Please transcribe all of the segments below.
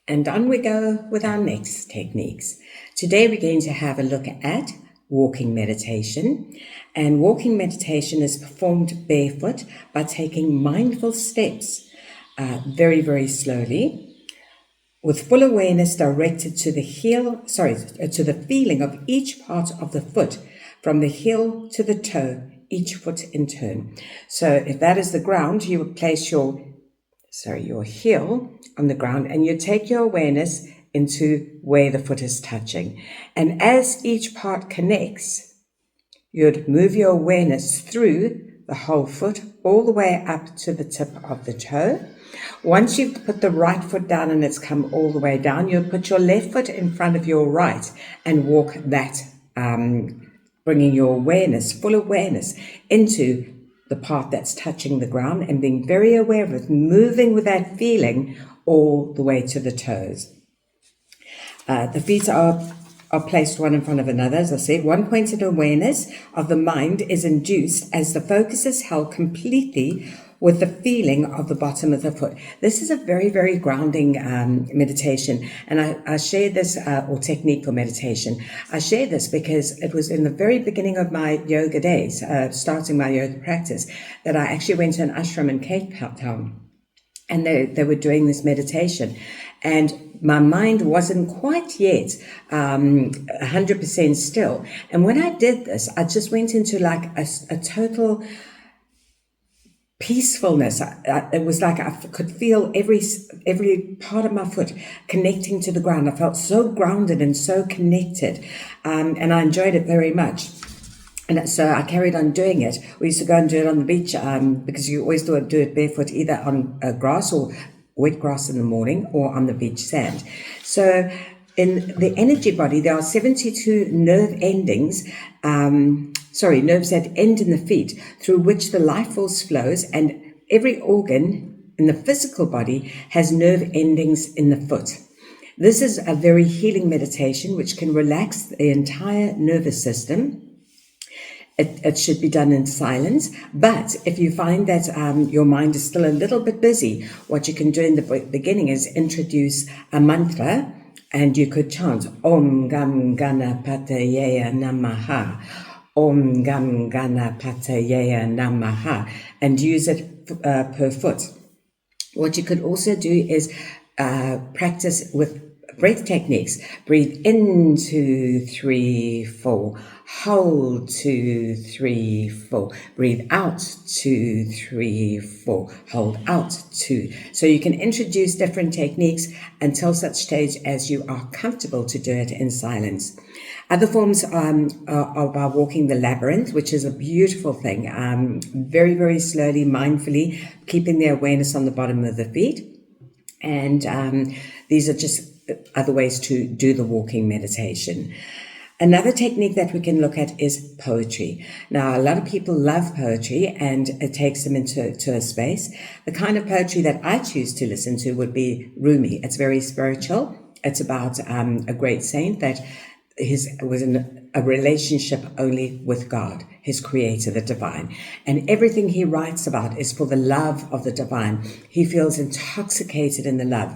And on we go with our next techniques. Today we're going to have a look at walking meditation. And walking meditation is performed barefoot by taking mindful steps very, very slowly, with full awareness directed to the to the feeling of each part of the foot, from the heel to the toe, each foot in turn. So if that is the ground, you would place your heel on the ground, and you take your awareness into where the foot is touching. And as each part connects, you'd move your awareness through the whole foot, all the way up to the tip of the toe. Once you've put the right foot down and it's come all the way down, you'll put your left foot in front of your right and walk that, bringing your awareness, full awareness, into the part that's touching the ground and being very aware of it, moving with that feeling all the way to the toes. The feet are placed one in front of another, as I said. One pointed awareness of the mind is induced as the focus is held completely with the feeling of the bottom of the foot. This is a very, very grounding meditation. And I share this, or technique for meditation. I share this because it was in the very beginning of my yoga days, starting my yoga practice, that I actually went to an ashram in Cape Town. And they were doing this meditation. And my mind wasn't quite yet 100% still. And when I did this, I just went into like a total peacefulness. It was like I could feel every part of my foot connecting to the ground. I felt so grounded and so connected, and I enjoyed it very much. And so I carried on doing it. We used to go and do it on the beach because you always do it barefoot, either on grass or wet grass in the morning or on the beach sand. So in the energy body, there are 72 nerve endings, nerves that end in the feet, through which the life force flows, and every organ in the physical body has nerve endings in the foot. This is a very healing meditation which can relax the entire nervous system. It should be done in silence, but if you find that your mind is still a little bit busy, what you can do in the beginning is introduce a mantra, and you could chant Om Gam Ganapataye Namaha, Om Gam Ganapataye Namaha, and use it per foot. What you could also do is practice with breath techniques. Breathe in, 2, 3, 4. Hold, 2, 3, 4. Breathe out, 2, 3, 4. Hold out, 2. So you can introduce different techniques until such stage as you are comfortable to do it in silence. Other forms are by walking the labyrinth, which is a beautiful thing. Very, very slowly, mindfully, keeping the awareness on the bottom of the feet. And these are just other ways to do the walking meditation. Another technique that we can look at is poetry. Now, a lot of people love poetry, and it takes them into a space. The kind of poetry that I choose to listen to would be Rumi. It's very spiritual. It's about a great saint that was in a relationship only with God, his creator, the divine. And everything he writes about is for the love of the divine. He feels intoxicated in the love.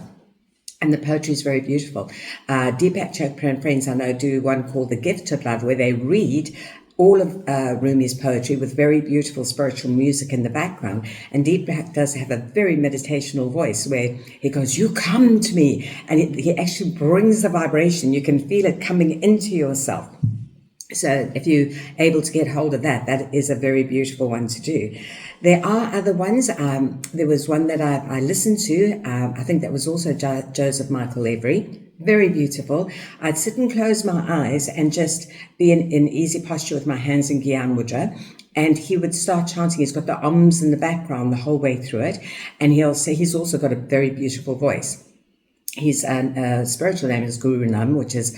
And the poetry is very beautiful. Deepak Chopra and friends I know do one called The Gift of Love, where they read all of Rumi's poetry with very beautiful spiritual music in the background. And Deepak does have a very meditational voice where he goes, "You come to me." And he actually brings the vibration. You can feel it coming into yourself. So if you're able to get hold of that, that is a very beautiful one to do. There are other ones. There was one that I listened to. I think that was also Joseph Michael Avery. Very beautiful. I'd sit and close my eyes and just be in easy posture with my hands in Gyan Mudra. And he would start chanting. He's got the ums in the background the whole way through it. And he'll say he's also got a very beautiful voice. His spiritual name is Guru Nam, which is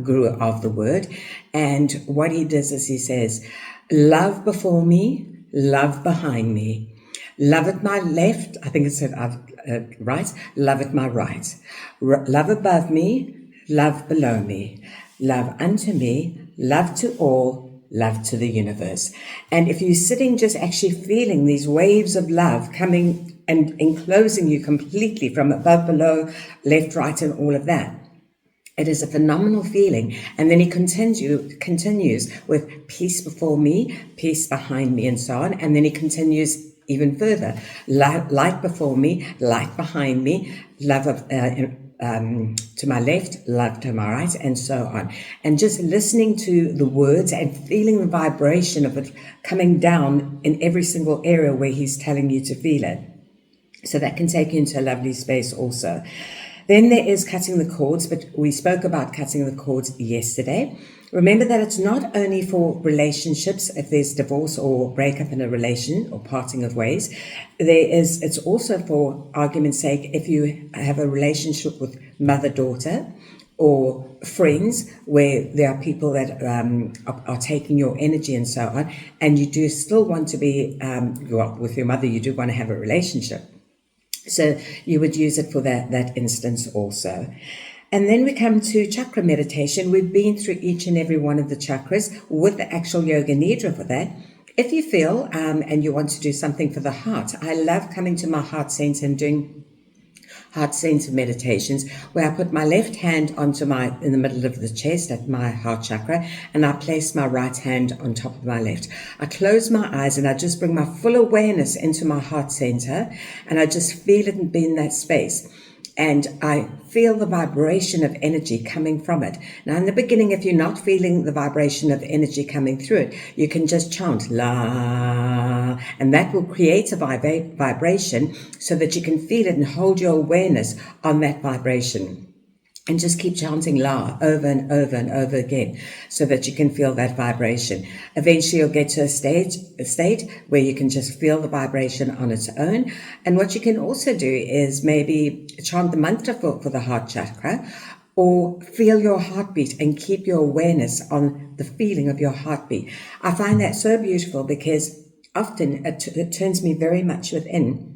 Guru of the Word. And what he does is he says, "Love before me, love behind me. Love at my left," I think it said right, "love at my right. Love above me, love below me. Love unto me, love to all, love to the universe." And if you're sitting just actually feeling these waves of love coming and enclosing you completely from above, below, left, right, and all of that. It is a phenomenal feeling. And then he continues with peace before me, peace behind me, and so on. And then he continues even further. Light before me, light behind me, love of to my left, love to my right, and so on. And just listening to the words and feeling the vibration of it coming down in every single area where he's telling you to feel it. So that can take you into a lovely space also. Then there is cutting the cords, but we spoke about cutting the cords yesterday. Remember that it's not only for relationships, if there's divorce or breakup in a relation or parting of ways. It's also, for argument's sake, if you have a relationship with mother-daughter or friends where there are people that are taking your energy and so on, and you do still want to be, with your mother, you do want to have a relationship. So you would use it for that instance also. And then we come to chakra meditation. We've been through each and every one of the chakras with the actual yoga nidra for that. If you feel and you want to do something for the heart, I love coming to my heart center and doing heart center meditations where I put my left hand in the middle of the chest at my heart chakra, and I place my right hand on top of my left. I close my eyes and I just bring my full awareness into my heart center, and I just feel it and be in that space. And I feel the vibration of energy coming from it. Now, in the beginning, if you're not feeling the vibration of energy coming through it, you can just chant La, and that will create a vibration so that you can feel it and hold your awareness on that vibration. And just keep chanting La over and over and over again so that you can feel that vibration. Eventually you'll get to a state where you can just feel the vibration on its own. And what you can also do is maybe chant the mantra for the heart chakra, or feel your heartbeat and keep your awareness on the feeling of your heartbeat. I find that so beautiful because often it turns me very much within.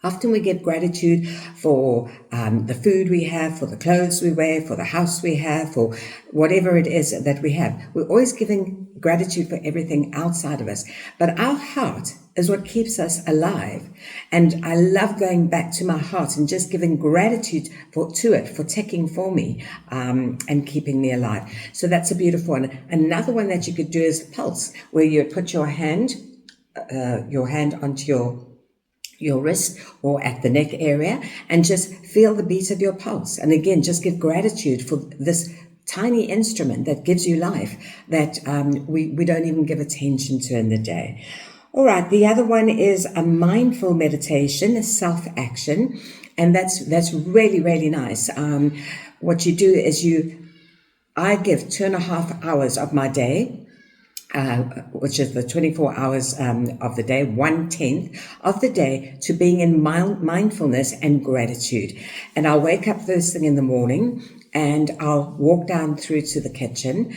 Often we give gratitude for the food we have, for the clothes we wear, for the house we have, for whatever it is that we have. We're always giving gratitude for everything outside of us. But our heart is what keeps us alive. And I love going back to my heart and just giving gratitude to it for ticking for me and keeping me alive. So that's a beautiful one. Another one that you could do is pulse, where you put your hand onto your wrist or at the neck area and just feel the beat of your pulse. And again, just give gratitude for this tiny instrument that gives you life that we don't even give attention to in the day. All right, the other one is a mindful meditation, a self-action, and that's really, really nice. What you do is I give 2.5 hours of my day, which is the 24 hours of the day, 1/10 of the day, to being in mindfulness and gratitude. And I'll wake up first thing in the morning and I'll walk down through to the kitchen.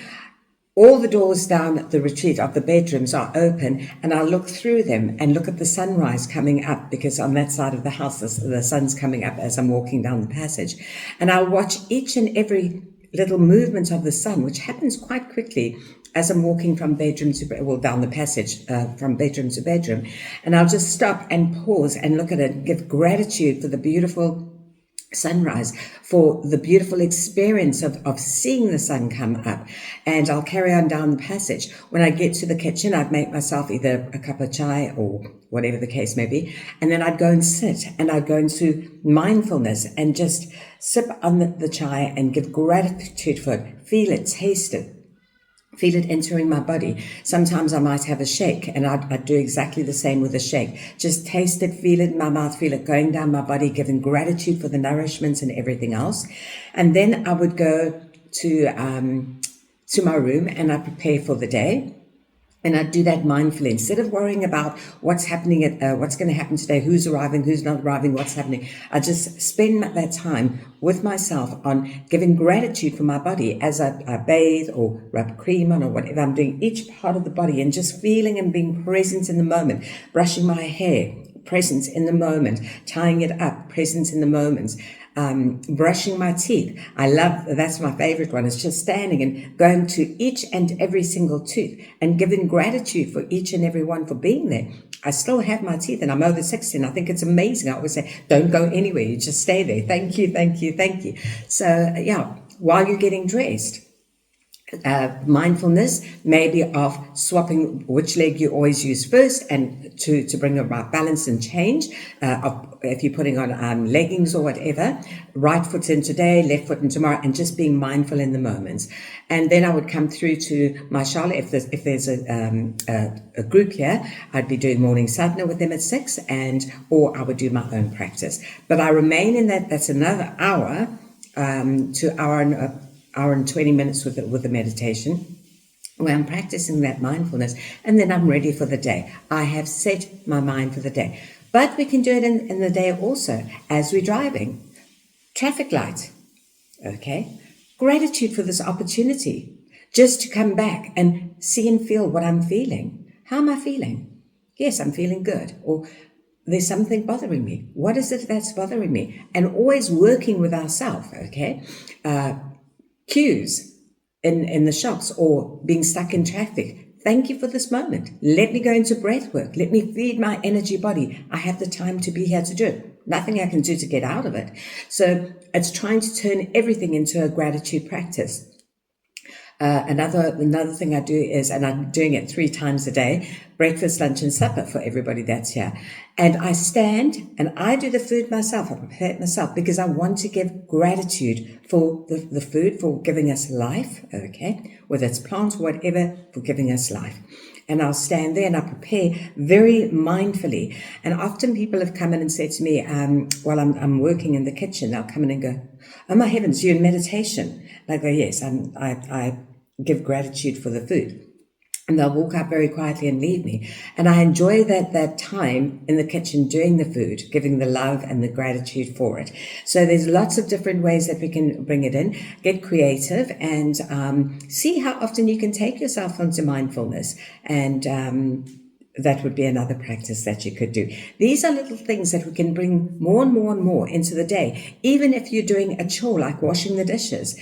All the doors down the retreat of the bedrooms are open, and I'll look through them and look at the sunrise coming up, because on that side of the house the sun's coming up as I'm walking down the passage. And I'll watch each and every little movement of the sun, which happens quite quickly as I'm walking from bedroom to, down the passage, from bedroom to bedroom. And I'll just stop and pause and look at it, give gratitude for the beautiful sunrise, for the beautiful experience of seeing the sun come up. And I'll carry on down the passage. When I get to the kitchen, I'd make myself either a cup of chai or whatever the case may be. And then I'd go and sit and I'd go into mindfulness and just sip on the chai and give gratitude for it, feel it, taste it. Feel it entering my body. Sometimes I might have a shake, and I'd do exactly the same with a shake. Just taste it, feel it in my mouth, feel it going down my body, giving gratitude for the nourishments and everything else. And then I would go to my room and I prepare for the day. And I do that mindfully. Instead of worrying about what's happening, what's going to happen today, who's arriving, who's not arriving, what's happening, I just spend that time with myself on giving gratitude for my body as I bathe or rub cream on or whatever I'm doing, each part of the body, and just feeling and being present in the moment, brushing my hair, presence in the moment, tying it up, presence in the moment. Brushing my teeth. That's my favorite one. It's just standing and going to each and every single tooth and giving gratitude for each and every one for being there. I still have my teeth and I'm over 60 and I think it's amazing. I always say, don't go anywhere. You just stay there. Thank you, thank you, thank you. So yeah, while you're getting dressed, mindfulness maybe of swapping which leg you always use first and to bring about balance and change if you're putting on leggings or whatever, right foot in today, left foot in tomorrow, and just being mindful in the moments. And then I would come through to my Charlotte. If there's a group here, I'd be doing morning sadhana with them at 6, or I would do my own practice. But I remain in that's another hour to hour and 20 minutes with the meditation, where I'm practicing that mindfulness, and then I'm ready for the day. I have set my mind for the day. But we can do it in the day also, as we're driving. Traffic light, okay? Gratitude for this opportunity, just to come back and see and feel what I'm feeling. How am I feeling? Yes, I'm feeling good. Or there's something bothering me. What is it that's bothering me? And always working with ourselves, okay? Queues in the shops or being stuck in traffic. Thank you for this moment. Let me go into breath work. Let me feed my energy body. I have the time to be here to do it. Nothing I can do to get out of it. So it's trying to turn everything into a gratitude practice. Another thing I do is, and I'm doing it 3 times a day, breakfast, lunch, and supper for everybody that's here. And I stand and I do the food myself. I prepare it myself because I want to give gratitude for the food, for giving us life, okay? Whether it's plants or whatever, for giving us life. And I'll stand there and I prepare very mindfully. And often people have come in and said to me, while I'm working in the kitchen, they'll come in and go, oh my heavens, you're in meditation. And I go, yes, I give gratitude for the food. And they'll walk out very quietly and leave me. And I enjoy that time in the kitchen doing the food, giving the love and the gratitude for it. So there's lots of different ways that we can bring it in. Get creative and see how often you can take yourself onto mindfulness. And that would be another practice that you could do. These are little things that we can bring more and more and more into the day. Even if you're doing a chore like washing the dishes,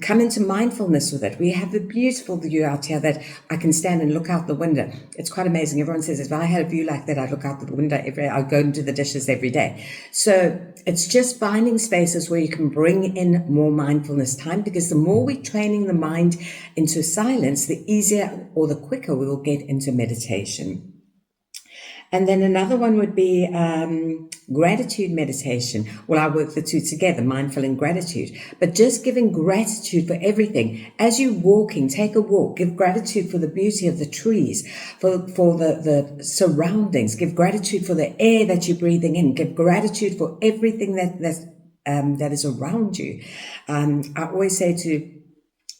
come into mindfulness with it. We have a beautiful view out here that I can stand and look out the window. It's quite amazing. Everyone says, if I had a view like that, I'd look out the window I'd go into the dishes every day. So it's just finding spaces where you can bring in more mindfulness time, because the more we're training the mind into silence, the easier or the quicker we will get into meditation. And then another one would be gratitude meditation. Well, I work the two together, mindful and gratitude. But just giving gratitude for everything. As you're walking, take a walk. Give gratitude for the beauty of the trees, for the surroundings. Give gratitude for the air that you're breathing in. Give gratitude for everything that is around you. I always say to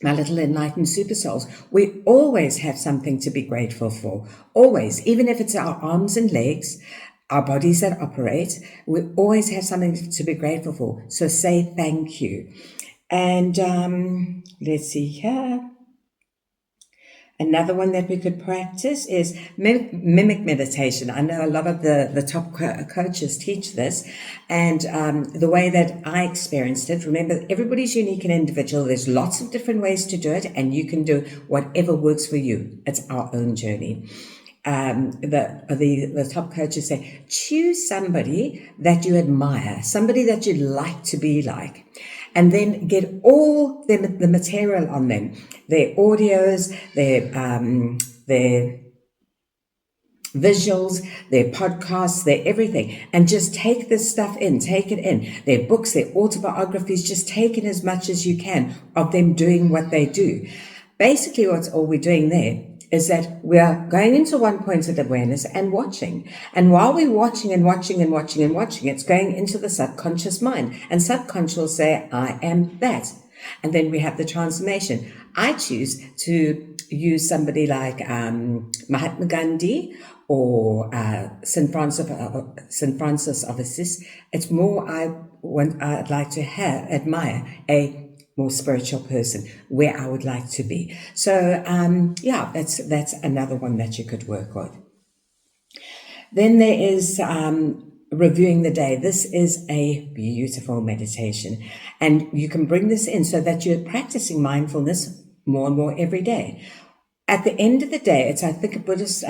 my little enlightened super souls, we always have something to be grateful for. Always. Even if it's our arms and legs, our bodies that operate, we always have something to be grateful for. So say thank you. And let's see here. Another one that we could practice is mimic meditation. I know a lot of the top coaches teach this, and the way that I experienced it, remember, everybody's unique and individual. There's lots of different ways to do it, and you can do whatever works for you. It's our own journey. The top coaches say, choose somebody that you admire, somebody that you'd like to be like, and then get all the material on them, their audios, their visuals, their podcasts, their everything, and just take this stuff in, take it in, their books, their autobiographies, just take in as much as you can of them doing what they do. Basically, what's all we're doing there is that we are going into one point of awareness and watching. And while we're watching and watching and watching and watching, it's going into the subconscious mind. And subconscious will say, I am that. And then we have the transformation. I choose to use somebody like Mahatma Gandhi or St. Francis of Assisi. It's more I'd like to admire a more spiritual person, where I would like to be. So that's another one that you could work with. Then there is reviewing the day. This is a beautiful meditation, and you can bring this in so that you're practicing mindfulness more and more every day. At the end of the day, it's, I think, a Buddhist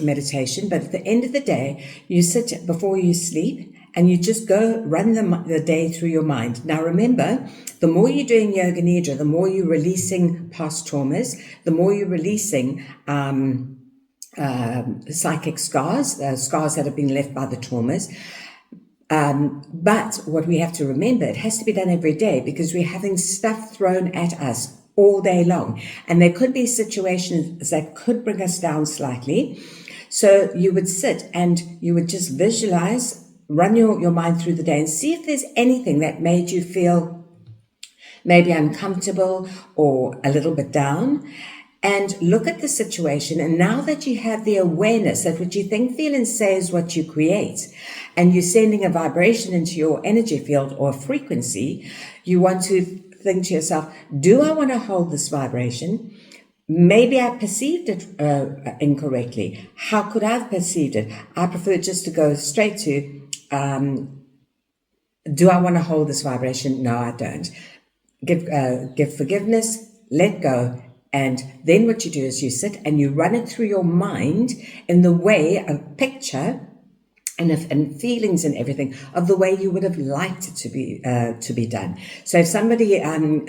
meditation, but at the end of the day, you sit before you sleep and you just go run the day through your mind. Now, remember, the more you're doing Yoga Nidra, the more you're releasing past traumas, the more you're releasing psychic scars, scars that have been left by the traumas. But what we have to remember, it has to be done every day because we're having stuff thrown at us all day long. And there could be situations that could bring us down slightly. So you would sit and you would just visualize, run your mind through the day and see if there's anything that made you feel maybe uncomfortable or a little bit down. And look at the situation. And now that you have the awareness that what you think, feel, and say is what you create, and you're sending a vibration into your energy field or a frequency, you want to think to yourself, do I want to hold this vibration? Maybe I perceived it incorrectly. How could I have perceived it? I prefer just to go straight to, do I want to hold this vibration? No, I don't. Give forgiveness, let go. And then what you do is you sit and you run it through your mind in the way of picture and feelings and everything of the way you would have liked it to be done. So if somebody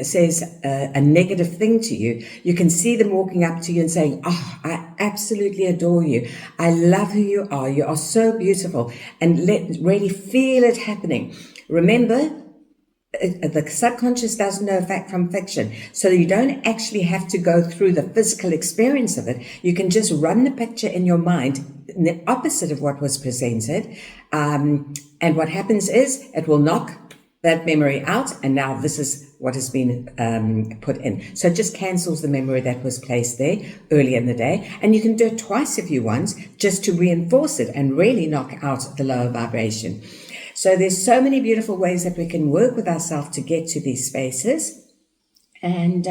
says a negative thing to you, you can see them walking up to you and saying, "Oh, I absolutely adore you. I love who you are. You are so beautiful," and really feel it happening. Remember, the subconscious doesn't know fact from fiction, so you don't actually have to go through the physical experience of it. You can just run the picture in your mind, the opposite of what was presented, and what happens is it will knock that memory out, and now this is what has been put in. So it just cancels the memory that was placed there early in the day, and you can do it twice if you want, just to reinforce it and really knock out the lower vibration. So there's so many beautiful ways that we can work with ourselves to get to these spaces. And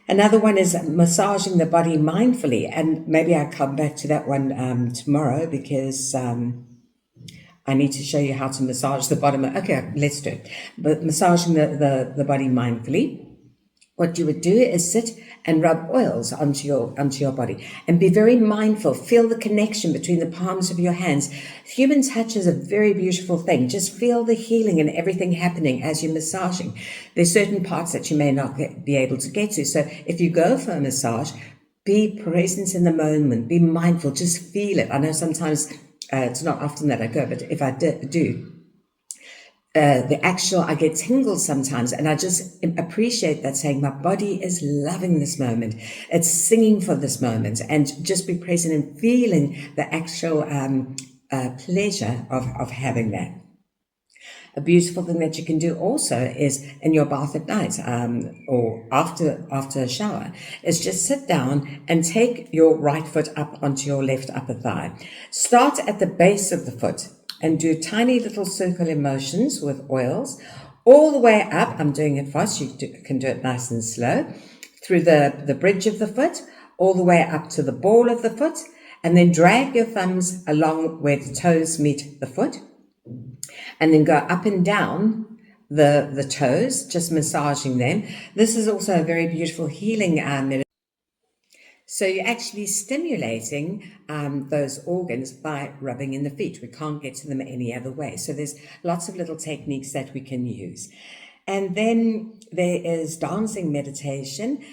another one is massaging the body mindfully. And maybe I'll come back to that one tomorrow because I need to show you how to massage the bottom. Okay, let's do it. But massaging the body mindfully. What you would do is sit and rub oils onto your body and be very mindful. Feel the connection between the palms of your hands. Human touch is a very beautiful thing. Just feel the healing and everything happening as you're massaging. There's certain parts that you may not be able to get to. So if you go for a massage, be present in the moment. Be mindful. Just feel it. I know sometimes it's not often that I go, but if I do, I get tingles sometimes, and I just appreciate that, saying my body is loving this moment. It's singing for this moment, and just be present and feeling the actual pleasure of having that. A beautiful thing that you can do also is in your bath at night or after a shower is just sit down and take your right foot up onto your left upper thigh. Start at the base of the foot and do tiny little circular motions with oils all the way up. I'm doing it fast. You can do it nice and slow through the bridge of the foot, all the way up to the ball of the foot, and then drag your thumbs along where the toes meet the foot, and then go up and down the toes, just massaging them. This is also a very beautiful healing meditation. So you're actually stimulating those organs by rubbing in the feet. We can't get to them any other way. So there's lots of little techniques that we can use. And then there is dancing meditation.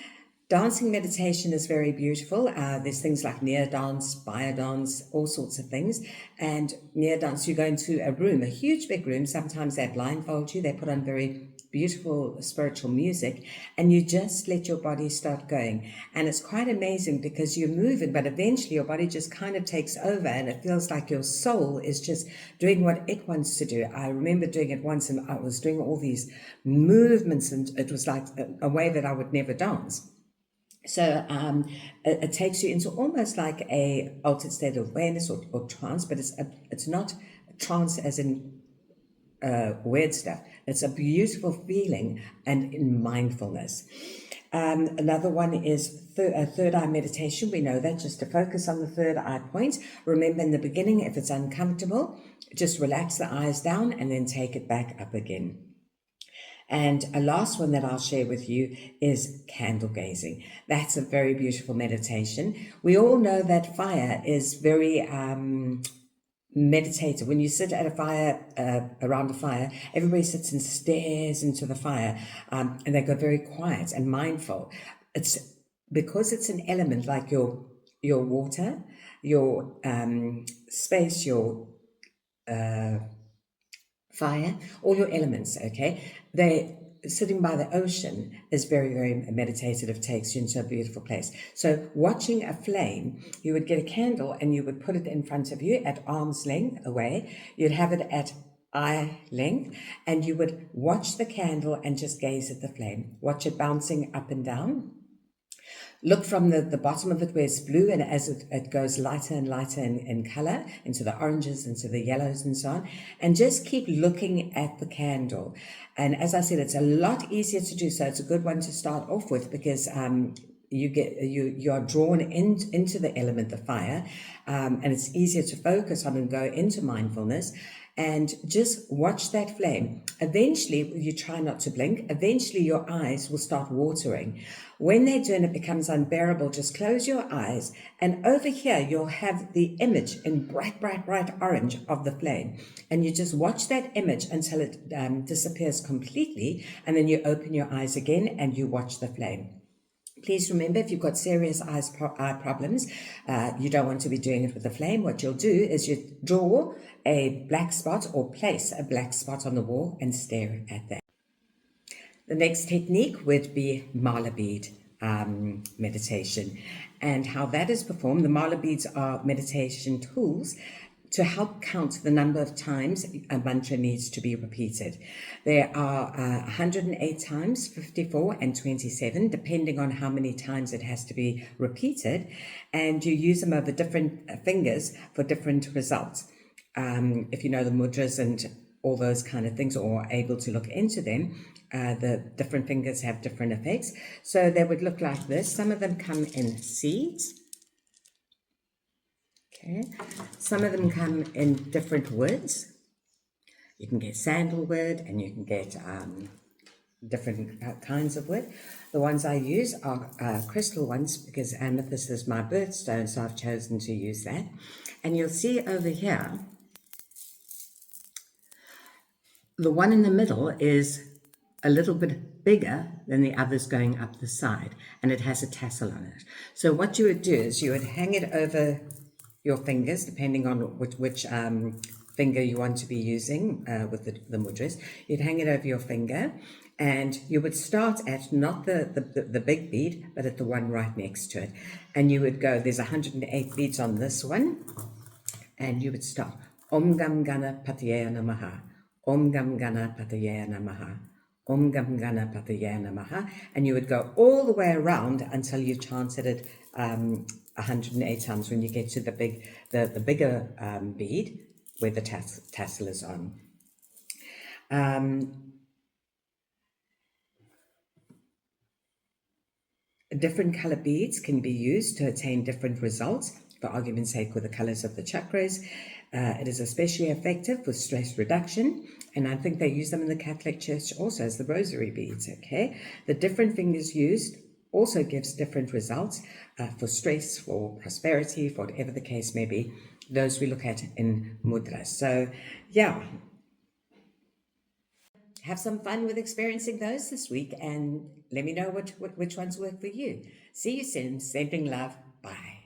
Dancing meditation is very beautiful. There's things like near dance, bio dance, all sorts of things. And near dance, you go into a room, a huge big room. Sometimes they blindfold you. They put on very beautiful spiritual music, and you just let your body start going. And it's quite amazing because you're moving, but eventually your body just kind of takes over, and it feels like your soul is just doing what it wants to do. I remember doing it once, and I was doing all these movements, and it was like a way that I would never dance. So it takes you into almost like a altered state of awareness or trance, but it's not trance as in weird stuff. It's a beautiful feeling and in mindfulness. Another one is third eye meditation. We know that, just to focus on the third eye point. Remember, in the beginning, if it's uncomfortable, just relax the eyes down and then take it back up again. And a last one that I'll share with you is candle gazing. That's a very beautiful meditation. We all know that fire is very meditative. When you sit at a fire, around a fire, everybody sits and stares into the fire, and they go very quiet and mindful. It's because it's an element like your water, your space, your fire, all your elements, okay? They sitting by the ocean is very, very meditative, takes you into a beautiful place. So watching a flame, you would get a candle and you would put it in front of you at arm's length away. You'd have it at eye length, and you would watch the candle and just gaze at the flame. Watch it bouncing up and down. Look from the bottom of it where it's blue, and as it goes lighter and lighter in color, into the oranges, into the yellows and so on, and just keep looking at the candle. And as I said, it's a lot easier to do, so it's a good one to start off with, because you are drawn into the element, the fire, and it's easier to focus on and go into mindfulness. And just watch that flame. Eventually, you try not to blink. Eventually, your eyes will start watering. When they do and it becomes unbearable, just close your eyes. And over here, you'll have the image in bright, bright, bright orange of the flame. And you just watch that image until it disappears completely. And then you open your eyes again and you watch the flame. Please remember, if you've got serious eye problems, you don't want to be doing it with the flame. What you'll do is you draw a black spot or place a black spot on the wall and stare at that. The next technique would be mala bead meditation. And how that is performed, the mala beads are meditation tools to help count the number of times a mantra needs to be repeated. There are 108 times, 54 and 27, depending on how many times it has to be repeated. And you use them over different fingers for different results. If you know the mudras and all those kind of things, or are able to look into them, the different fingers have different effects. So they would look like this. Some of them come in seeds. Okay, some of them come in different woods. You can get sandalwood and you can get different kinds of wood. The ones I use are crystal ones, because amethyst is my birthstone, so I've chosen to use that. And you'll see over here, the one in the middle is a little bit bigger than the others going up the side, and it has a tassel on it. So what you would do is you would hang it over your fingers, depending on which finger you want to be using with the mudras. You'd hang it over your finger, and you would start at not the big bead, but at the one right next to it. And you would go, there's 108 beads on this one, and you would start, Om Gam Gana Pataya Namaha, Om Gam Gana Pataya Namaha, Om Gam Gana Pataya Namaha, and you would go all the way around until you chanted it 108 times. When you get to the bigger bead where the tassel is on. Different color beads can be used to attain different results. For argument's sake, with the colors of the chakras, it is especially effective with stress reduction, and I think they use them in the Catholic Church also as the rosary beads. Okay, the different fingers used also gives different results for stress, for prosperity, for whatever the case may be. Those we look at in mudras. So yeah, have some fun with experiencing those this week, and let me know which ones work for you. See you soon. Sending love. Bye.